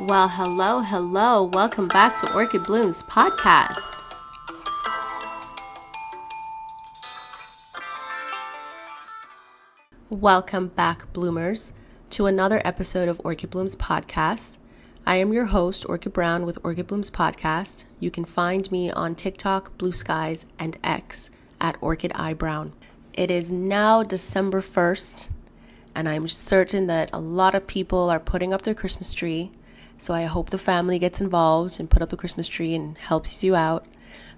Well, hello. Welcome back to Orchid Bloom's podcast. Welcome back, bloomers, to another episode of Orchid Bloom's podcast. I am your host, Orchid Brown with Orchid Bloom's podcast. You can find me on TikTok, Blue Skies, and X at Orchid Eye Brown. It is now December 1st, and I'm certain that a lot of people are putting up their Christmas tree. So I hope the family gets involved and put up the Christmas tree and helps you out.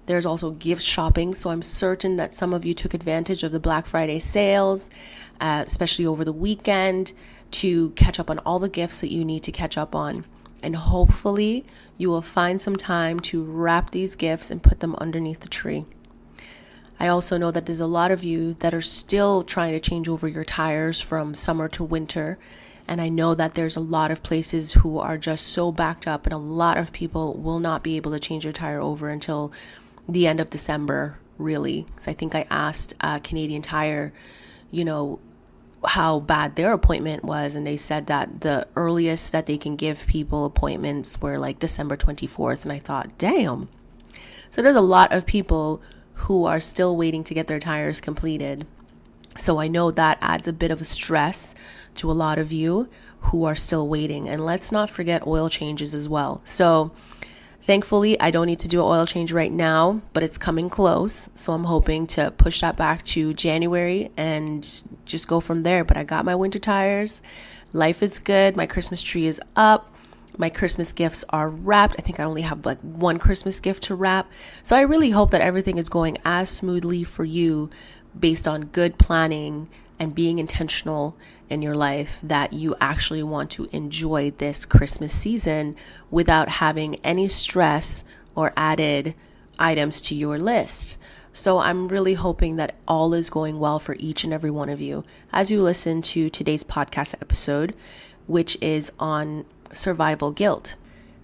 There's also gift shopping, so I'm certain that some of you took advantage of the Black Friday sales, especially over the weekend, to catch up on all the gifts that you need to catch up on. And hopefully you will find some time to wrap these gifts and put them underneath the tree. I also know that there's a lot of you that are still trying to change over your tires from summer to winter. And I know that there's a lot of places who are just so backed up, and a lot of people will not be able to change their tire over until the end of December, really. Because I think I asked Canadian Tire, how bad their appointment was. And they said that the earliest that they can give people appointments were like December 24th. And I thought, damn. So there's a lot of people who are still waiting to get their tires completed. So I know that adds a bit of a stress to a lot of you who are still waiting. And let's not forget oil changes as well. So thankfully, I don't need to do an oil change right now, but it's coming close. So I'm hoping to push that back to January and just go from there. But I got my winter tires. Life is good. My Christmas tree is up. My Christmas gifts are wrapped. I think I only have like one Christmas gift to wrap. So I really hope that everything is going as smoothly for you based on good planning and being intentional in your life, that you actually want to enjoy this Christmas season without having any stress or added items to your list. So I'm really hoping that all is going well for each and every one of you as you listen to today's podcast episode, which is on survival guilt.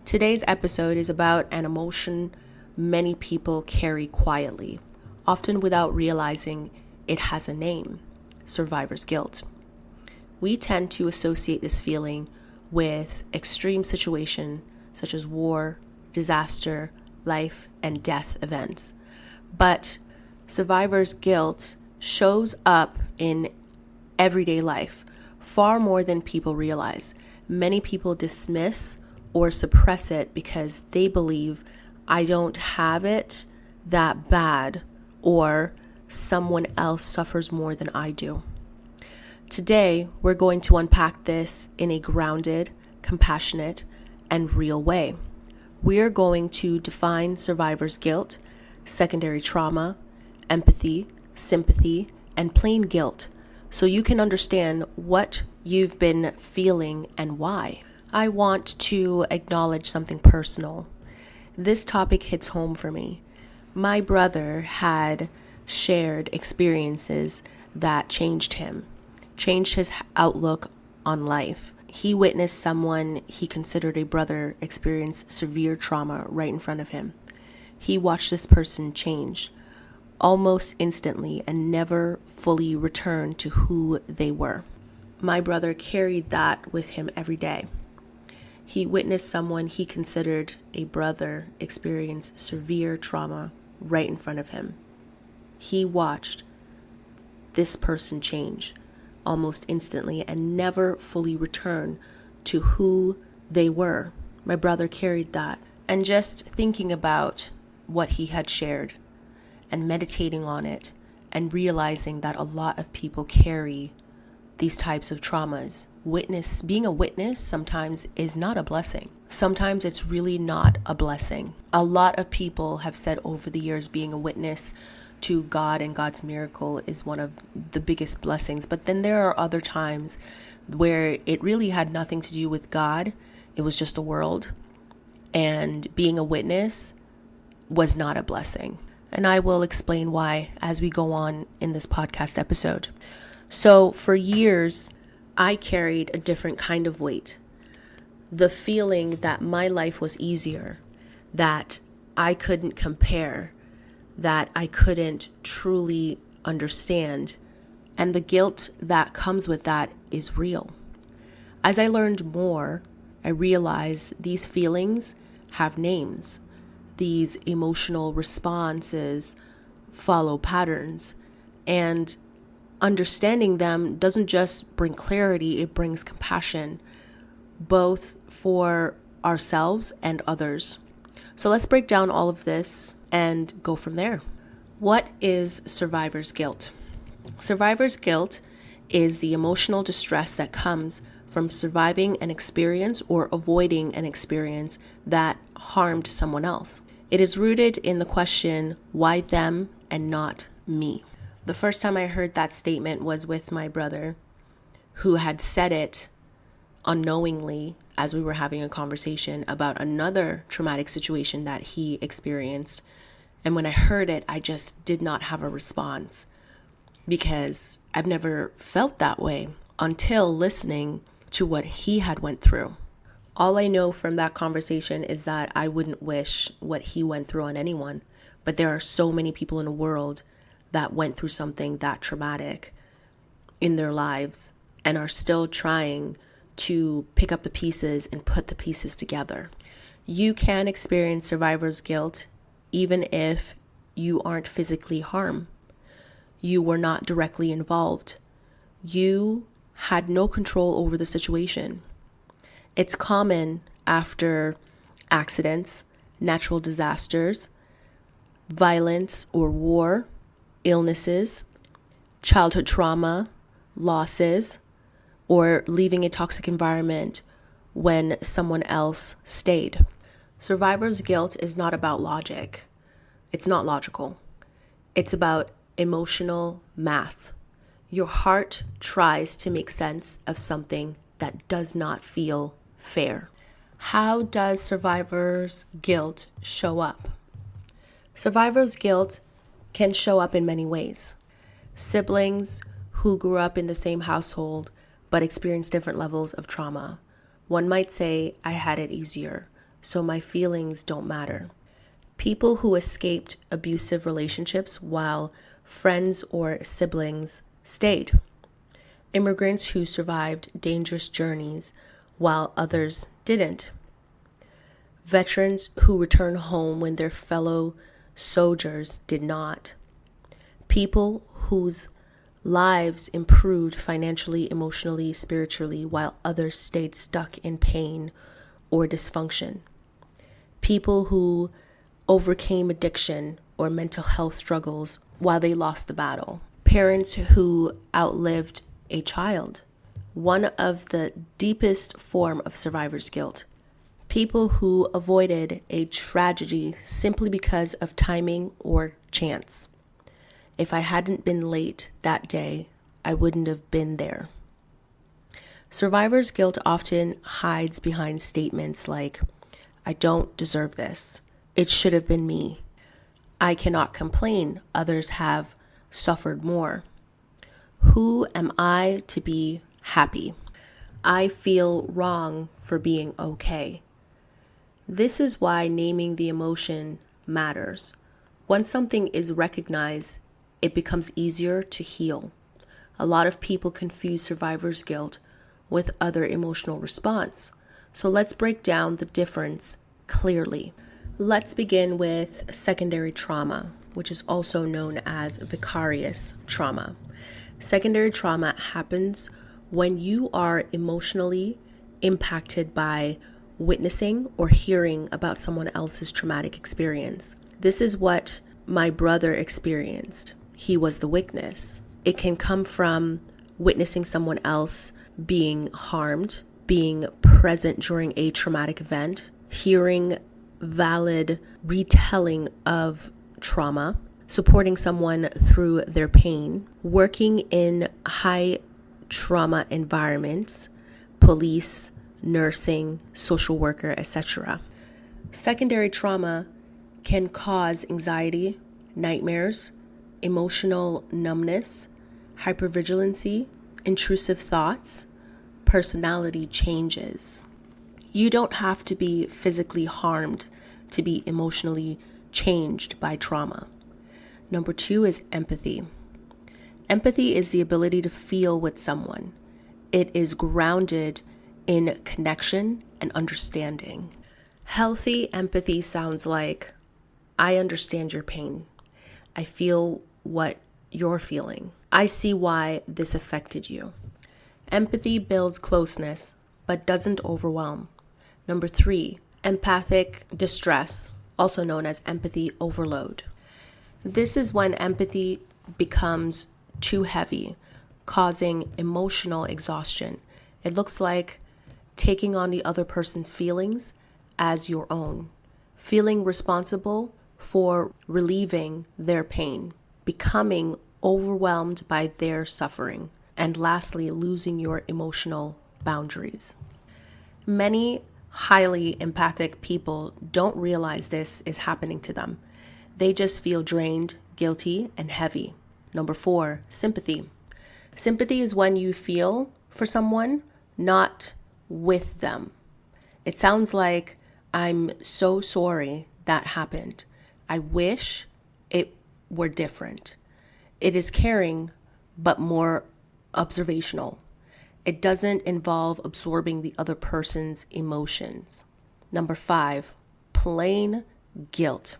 Today's episode is about an emotion many people carry quietly, often without realizing it has a name: survivor's guilt. We tend to associate this feeling with extreme situations such as war, disaster, life, and death events. But survivor's guilt shows up in everyday life far more than people realize. Many people dismiss or suppress it because they believe, I don't have it that bad, or someone else suffers more than I do. Today, we're going to unpack this in a grounded, compassionate, and real way. We're going to define survivor's guilt, secondary trauma, empathy, sympathy, and plain guilt, so you can understand what you've been feeling and why. I want to acknowledge something personal. This topic hits home for me. My brother had shared experiences that changed his outlook on life. He witnessed someone he considered a brother experience severe trauma right in front of him. He watched this person change almost instantly and never fully return to who they were. My brother carried that with him every day. He witnessed someone he considered a brother experience severe trauma right in front of him. He watched this person change almost instantly and never fully return to who they were. My brother carried that. And just thinking about what he had shared and meditating on it and realizing that a lot of people carry these types of traumas. Being a witness sometimes is not a blessing. Sometimes it's really not a blessing. A lot of people have said over the years being a witness to God and God's miracle is one of the biggest blessings. But then there are other times where it really had nothing to do with God. It was just the world. And being a witness was not a blessing. And I will explain why as we go on in this podcast episode. So for years, I carried a different kind of weight. The feeling that my life was easier, that I couldn't compare, that I couldn't truly understand. And the guilt that comes with that is real. As I learned more I realized these feelings have names. These emotional responses follow patterns. And understanding them doesn't just bring clarity, it brings compassion, both for ourselves and others. So let's break down all of this and go from there. What is survivor's guilt? Survivor's guilt is the emotional distress that comes from surviving an experience or avoiding an experience that harmed someone else. It is rooted in the question, why them and not me? The first time I heard that statement was with my brother, who had said it unknowingly as we were having a conversation about another traumatic situation that he experienced. And when I heard it, I just did not have a response because I've never felt that way until listening to what he had went through. All I know from that conversation is that I wouldn't wish what he went through on anyone, but there are so many people in the world that went through something that traumatic in their lives and are still trying to pick up the pieces and put the pieces together. You can experience survivor's guilt even if you aren't physically harmed. You were not directly involved. You had no control over the situation. It's common after accidents, natural disasters, violence or war, illnesses, childhood trauma, losses, or leaving a toxic environment when someone else stayed. Survivor's guilt is not about logic. It's not logical. It's about emotional math. Your heart tries to make sense of something that does not feel fair. How does survivor's guilt show up? Survivor's guilt can show up in many ways. Siblings who grew up in the same household but experienced different levels of trauma. One might say, I had it easier, so my feelings don't matter. People who escaped abusive relationships while friends or siblings stayed. Immigrants who survived dangerous journeys while others didn't. Veterans who returned home when their fellow soldiers did not. People whose lives improved financially, emotionally, spiritually, while others stayed stuck in pain or dysfunction. People who overcame addiction or mental health struggles while they lost the battle. Parents who outlived a child. One of the deepest form of survivor's guilt. People who avoided a tragedy simply because of timing or chance. If I hadn't been late that day, I wouldn't have been there. Survivor's guilt often hides behind statements like, I don't deserve this. It should have been me. I cannot complain. Others have suffered more. Who am I to be happy? I feel wrong for being okay. This is why naming the emotion matters. Once something is recognized, it becomes easier to heal. A lot of people confuse survivor's guilt with other emotional response. So let's break down the difference clearly. Let's begin with secondary trauma, which is also known as vicarious trauma. Secondary trauma happens when you are emotionally impacted by witnessing or hearing about someone else's traumatic experience. This is what my brother experienced. He was the witness. It can come from witnessing someone else being harmed, being present during a traumatic event, hearing valid retelling of trauma, supporting someone through their pain, working in high trauma environments, police, nursing, social worker, etc. Secondary trauma can cause anxiety, nightmares, emotional numbness, hypervigilancy, intrusive thoughts, personality changes. You don't have to be physically harmed to be emotionally changed by trauma. Number 2 is empathy. Empathy is the ability to feel with someone. It is grounded in connection and understanding. Healthy empathy sounds like, I understand your pain. I feel what you're feeling. I see why this affected you. Empathy builds closeness, but doesn't overwhelm. Number 3, empathic distress, also known as empathy overload. This is when empathy becomes too heavy, causing emotional exhaustion. It looks like taking on the other person's feelings as your own, feeling responsible for relieving their pain, becoming overwhelmed by their suffering, and lastly, losing your emotional boundaries. Many highly empathic people don't realize this is happening to them. They just feel drained, guilty, and heavy. Number 4, sympathy. Sympathy is when you feel for someone, not with them. It sounds like, I'm so sorry that happened. I wish it were different. It is caring, but more observational. It doesn't involve absorbing the other person's emotions. Number 5, plain guilt.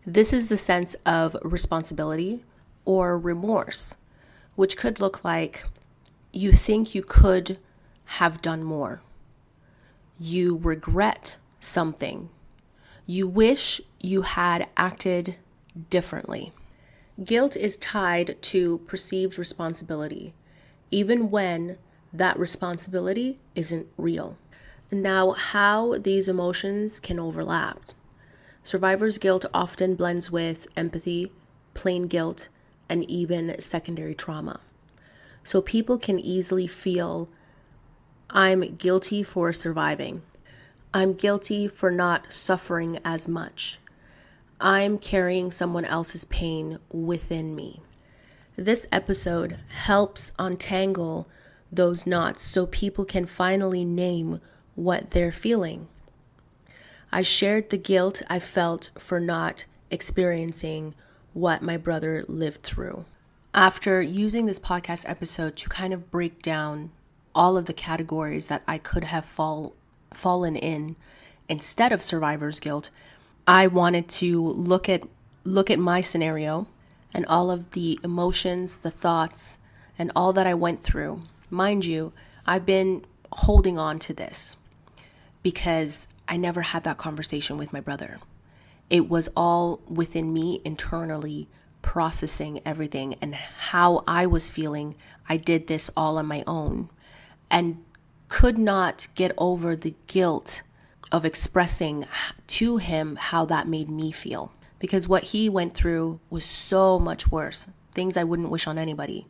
This is the sense of responsibility or remorse, which could look like you think you could have done more. You regret something. You wish you had acted differently. Guilt is tied to perceived responsibility, even when that responsibility isn't real. Now, how these emotions can overlap. Survivor's guilt often blends with empathy, plain guilt, and even secondary trauma. So people can easily feel, I'm guilty for surviving. I'm guilty for not suffering as much. I'm carrying someone else's pain within me. This episode helps untangle those knots so people can finally name what they're feeling. I shared the guilt I felt for not experiencing what my brother lived through. After using this podcast episode to kind of break down all of the categories that I could have fallen in instead of survivor's guilt, I wanted to look at my scenario and all of the emotions, the thoughts, and all that I went through. Mind you, I've been holding on to this because I never had that conversation with my brother. It was all within me internally processing everything and how I was feeling. I did this all on my own and could not get over the guilt of expressing to him how that made me feel. Because what he went through was so much worse, things I wouldn't wish on anybody.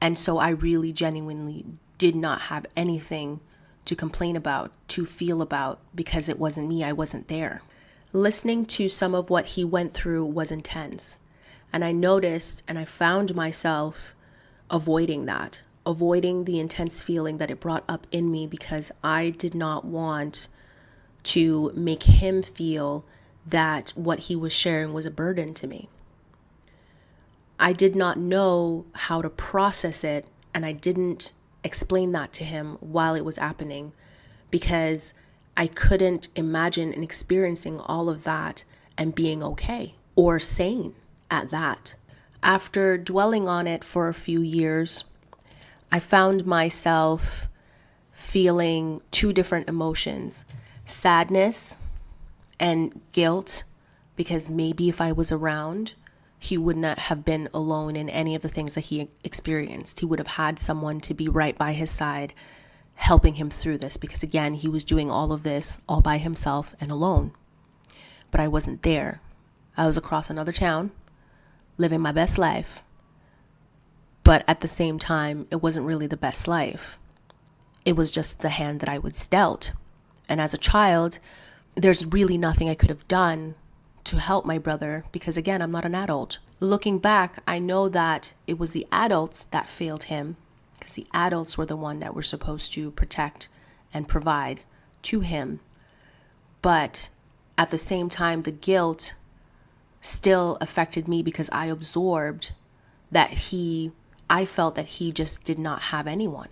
And so I really genuinely did not have anything to complain about, to feel about, because it wasn't me, I wasn't there. Listening to some of what he went through was intense. And I noticed and I found myself avoiding the intense feeling that it brought up in me because I did not want to make him feel that what he was sharing was a burden to me. I did not know how to process it, and I didn't explain that to him while it was happening because I couldn't imagine and experiencing all of that and being okay or sane at that. After dwelling on it for a few years, I found myself feeling two different emotions, sadness and guilt, because maybe if I was around, he would not have been alone in any of the things that he experienced. He would have had someone to be right by his side, helping him through this, because again, he was doing all of this all by himself and alone. But I wasn't there. I was across another town, living my best life. But at the same time, it wasn't really the best life. It was just the hand that I was dealt. And as a child, there's really nothing I could have done to help my brother because, again, I'm not an adult. Looking back, I know that it was the adults that failed him because the adults were the one that were supposed to protect and provide to him. But at the same time, the guilt still affected me because I absorbed that I felt that he just did not have anyone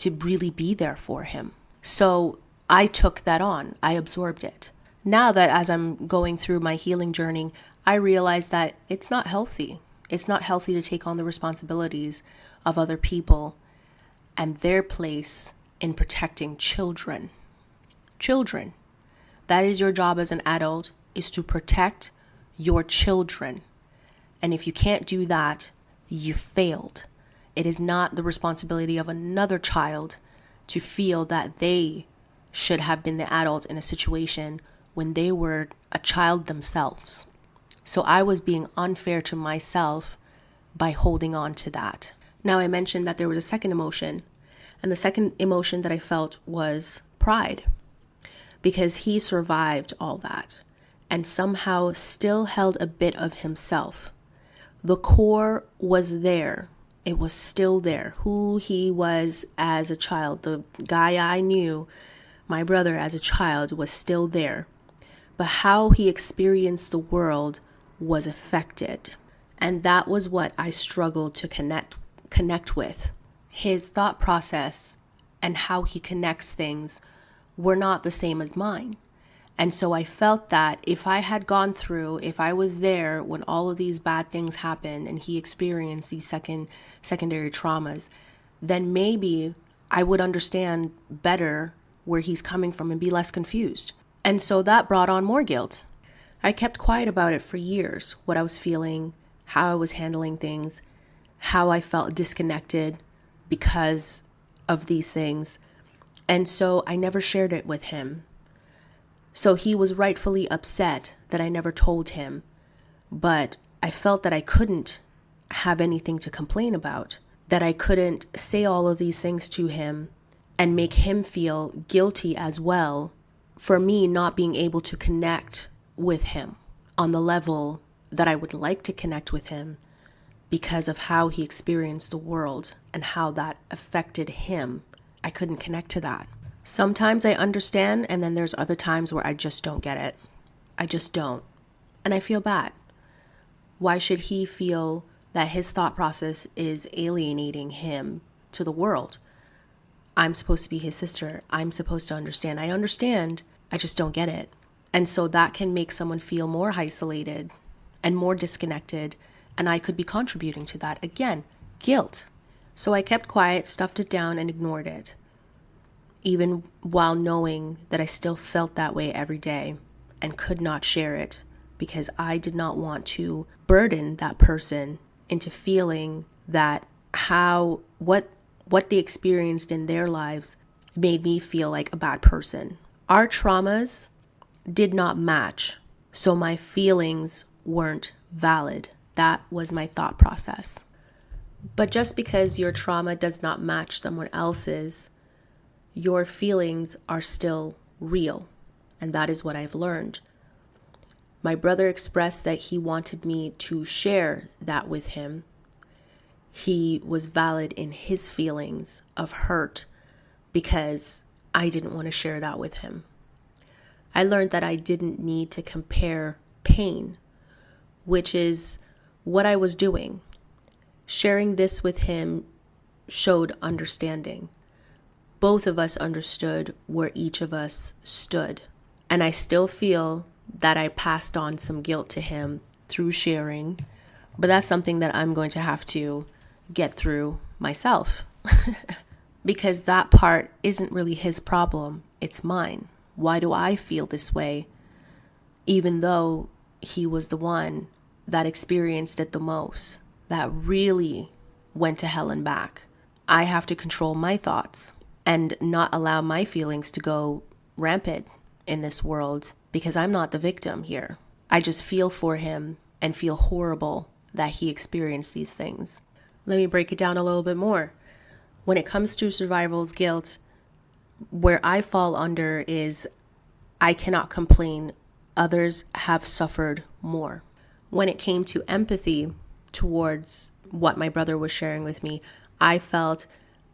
to really be there for him. So I took that on. I absorbed it. Now that as I'm going through my healing journey, I realize that it's not healthy. It's not healthy to take on the responsibilities of other people and their place in protecting children. Children. That is your job as an adult, is to protect your children. And if you can't do that, you failed. It is not the responsibility of another child to feel that they should have been the adult in a situation when they were a child themselves. So I was being unfair to myself by holding on to that. Now, I mentioned that there was a second emotion, and the second emotion that I felt was pride, because he survived all that and somehow still held a bit of himself. The core was there. It was still there. Who he was as a child, the guy I knew, my brother as a child, was still there. But how he experienced the world was affected. And that was what I struggled to connect with. His thought process and how he connects things were not the same as mine. And so I felt that if I had gone through, if I was there when all of these bad things happened and he experienced these secondary traumas, then maybe I would understand better where he's coming from and be less confused. And so that brought on more guilt. I kept quiet about it for years, what I was feeling, how I was handling things, how I felt disconnected because of these things. And so I never shared it with him. So he was rightfully upset that I never told him, but I felt that I couldn't have anything to complain about, that I couldn't say all of these things to him and make him feel guilty as well for me not being able to connect with him on the level that I would like to connect with him because of how he experienced the world and how that affected him. I couldn't connect to that. Sometimes I understand, and then there's other times where I just don't get it. I just don't. And I feel bad. Why should he feel that his thought process is alienating him to the world? I'm supposed to be his sister. I'm supposed to understand. I understand. I just don't get it. And so that can make someone feel more isolated and more disconnected. And I could be contributing to that. Again, guilt. So I kept quiet, stuffed it down, and ignored it, even while knowing that I still felt that way every day and could not share it because I did not want to burden that person into feeling that what they experienced in their lives made me feel like a bad person. Our traumas did not match, so my feelings weren't valid. That was my thought process. But just because your trauma does not match someone else's, your feelings are still real. And that is what I've learned. My brother expressed that he wanted me to share that with him. He was valid in his feelings of hurt because I didn't want to share that with him. I learned that I didn't need to compare pain, which is what I was doing. Sharing this with him showed understanding. Both of us understood where each of us stood. And I still feel that I passed on some guilt to him through sharing, but that's something that I'm going to have to get through myself because that part isn't really his problem. It's mine. Why do I feel this way? Even though he was the one that experienced it the most, that really went to hell and back. I have to control my thoughts and not allow my feelings to go rampant in this world because I'm not the victim here. I just feel for him and feel horrible that he experienced these things. Let me break it down a little bit more. When it comes to survival's guilt, where I fall under is I cannot complain. Others have suffered more. When it came to empathy towards what my brother was sharing with me, I felt,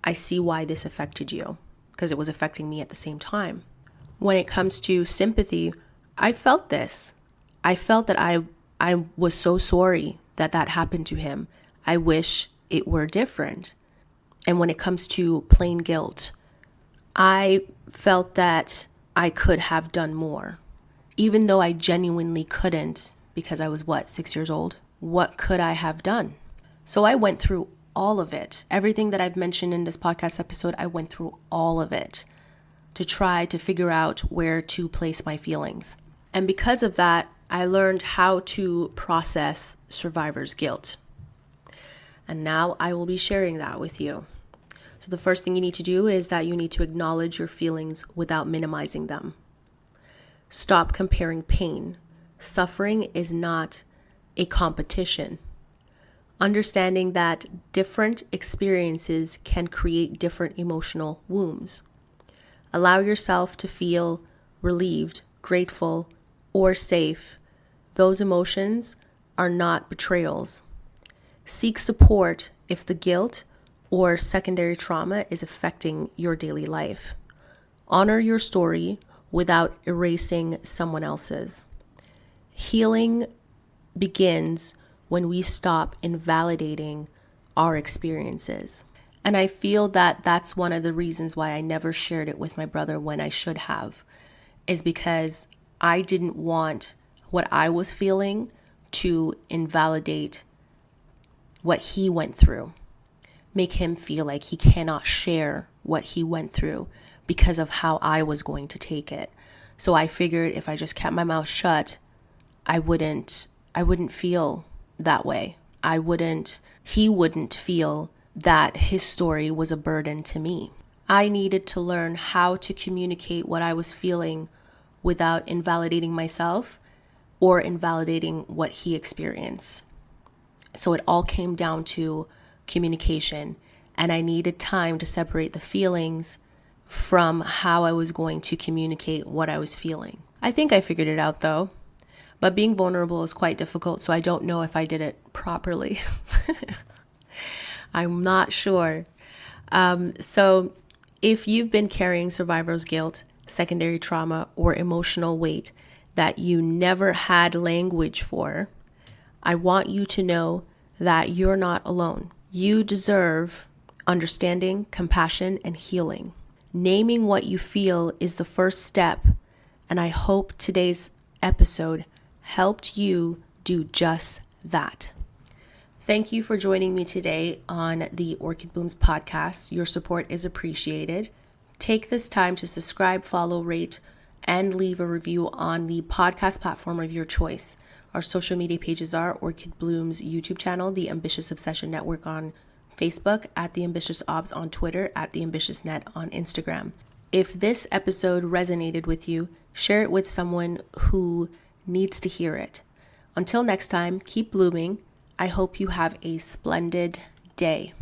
I see why this affected you, because it was affecting me at the same time. When it comes to sympathy, I felt this. I felt that I was so sorry that happened to him. I wish it were different. And when it comes to plain guilt, I felt that I could have done more, even though I genuinely couldn't because I was 6 years old. What could I have done? So I went through all of it. Everything that I've mentioned in this podcast episode, I went through all of it to try to figure out where to place my feelings. And because of that, I learned how to process survivor's guilt. And now I will be sharing that with you. So the first thing you need to do is that you need to acknowledge your feelings without minimizing them. Stop comparing pain. Suffering is not a competition. Understanding that different experiences can create different emotional wounds. Allow yourself to feel relieved, grateful, or safe. Those emotions are not betrayals. Seek support if the guilt or secondary trauma is affecting your daily life. Honor your story without erasing someone else's. Healing begins when we stop invalidating our experiences. And I feel that that's one of the reasons why I never shared it with my brother when I should have, is because I didn't want what I was feeling to invalidate what he went through, make him feel like he cannot share what he went through because of how I was going to take it. So I figured if I just kept my mouth shut, I wouldn't feel that way. He wouldn't feel that his story was a burden to me. I needed to learn how to communicate what I was feeling without invalidating myself or invalidating what he experienced. So it all came down to communication, and I needed time to separate the feelings from how I was going to communicate what I was feeling. I think I figured it out though, but being vulnerable is quite difficult, so I don't know if I did it properly. I'm not sure. So if you've been carrying survivor's guilt, secondary trauma, or emotional weight that you never had language for, I want you to know that you're not alone. You deserve understanding, compassion, and healing. Naming what you feel is the first step, and I hope today's episode helped you do just that. Thank you for joining me today on the Orchid Blooms podcast. Your support is appreciated. Take this time to subscribe, follow, rate, and leave a review on the podcast platform of your choice. Our social media pages are Orchid Blooms YouTube channel, The Ambitious Obsession Network on Facebook, at The Ambitious Obs on Twitter, at The Ambitious Net on Instagram. If this episode resonated with you, share it with someone who needs to hear it. Until next time, keep blooming. I hope you have a splendid day.